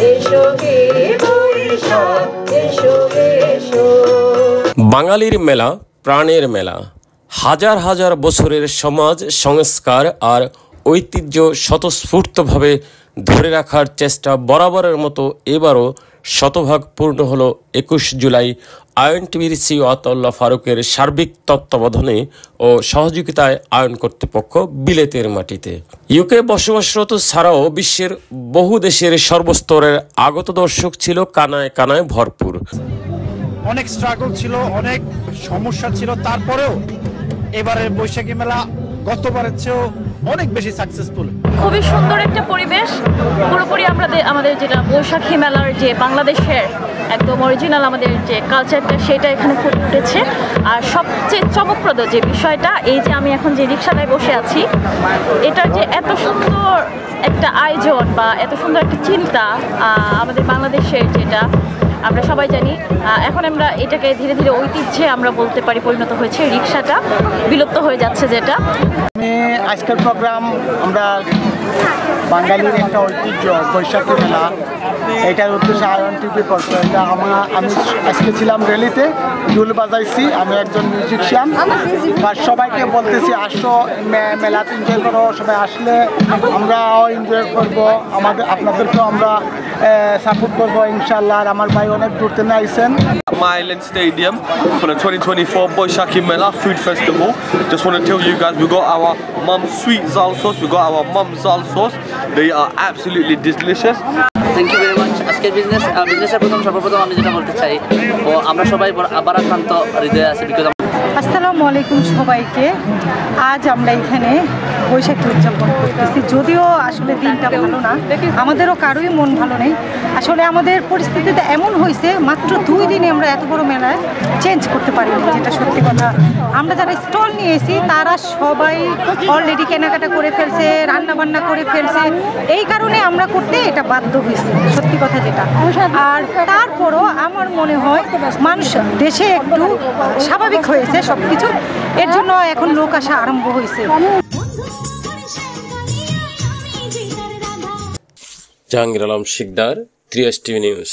এসো হে বৈশাখ এসো এসো। বাঙালির মেলা প্রাণের মেলা। হাজার হাজার বছরের সমাজ সংস্কার আর ঐতিহ্য স্বতঃস্ফূর্তভাবে ধরে রাখার চেষ্টা বরাবরের মতো এবারও শতভাগ পূর্ণ হলো ২১ জুলাই আইএনটিভির সিইও আতাউল্লাহ ফারুকের সার্বিক তত্ত্বাবধানে ও সহযোগিতায় আইন কর্তৃপক্ষ বিলেতের মাটিতে। ইউকে বসবাসরত ছাড়াও বিশ্বের বহু দেশের সর্বস্তরের আগত দর্শক ছিল কানায় কানায় ভরপুর। অনেক স্ট্রাগল ছিল, অনেক সমস্যা ছিল, তারপরেও এবারের বৈশাখী মেলা গতবারের চেয়েও অনেক বেশি সাকসেসফুল। খুবই সুন্দর একটা পরিবেশ, পুরোপুরি আমাদের যেটা বৈশাখী মেলার যে বাংলাদেশের একদম অরিজিনাল আমাদের যে কালচারটা সেটা এখানে ফুটে উঠেছে। আর সবচেয়ে চমকপ্রদ যে বিষয়টা, এই যে আমি এখন যে রিক্সাটায় বসে আছি, এটার যে এত সুন্দর একটা আয়োজন বা এত সুন্দর একটা চিন্তা আমাদের বাংলাদেশের, যেটা আমরা সবাই জানি, এখন আমরা এটাকে ধীরে ধীরে ঐতিহ্যে আমরা বলতে পারি পরিণত হয়েছে। রিক্সাটা বিলুপ্ত হয়ে যাচ্ছে যেটা। আজকের প্রোগ্রাম আমরা বাঙালির একটা ঐতিহ্য বৈশাখী মেলা, এটার উদ্দেশ্যে আইএনটিভি করতো। এটা আমি আজকে ছিলাম রেলিতে, দুল বাজাইছি, আমি একজন মিউজিশিয়ান। আর সবাইকে বলতেছি আসো মেলাতে এনজয় করো, সবাই আসলে আমরাও এনজয় করবো, আপনাদেরকেও আমরা সাপোর্ট করবো ইনশাল্লাহ। আর আমার ভাই অনেক দূর থেকে আইসেন। Island Stadium for the 2024 Boishaki Mela Food Festival. Just want to tell you guys, we got our mum's sweet zal sauce, we got our mum's zal sauce. They are absolutely delicious. Thank you very much. আজকের বিজনেসের সর্বপ্রথম আমি যেটা বলতে চাই, ও আমরা সবাই বারাক্রান্ত হৃদয়ে আছি। বিকজ আসসালামু আলাইকুম সবাইকে। আজ আমরা এখানে বৈশাখী উদযাপন করতেছি, যদিও আসলে দিনটা ভালো না, আমাদেরও কারোই মন ভালো নেই। আসলে আমাদের পরিস্থিতিতে এমন হয়েছে, মাত্র 2 দিনে আমরা এত বড় মেলায় চেঞ্জ করতে পারিনি, যেটা সত্যি কথা। আমরা যারা স্টল নিয়েছি তারা সবাই অলরেডি কেনাকাটা করে ফেলছে, রান্নাবান্না করে ফেলছে, এই কারণে আমরা করতে এটা বাধ্য হয়েছি, সত্যি কথা যেটা। আর তারপরও আমার মনে হয় মানুষ দেশে একটু স্বাভাবিক হয়েছে সব কিছু, এর জন্য এখন লোক আসা আরম্ভ হয়েছে। Jahangir Alam Sikdar, 3S TV news.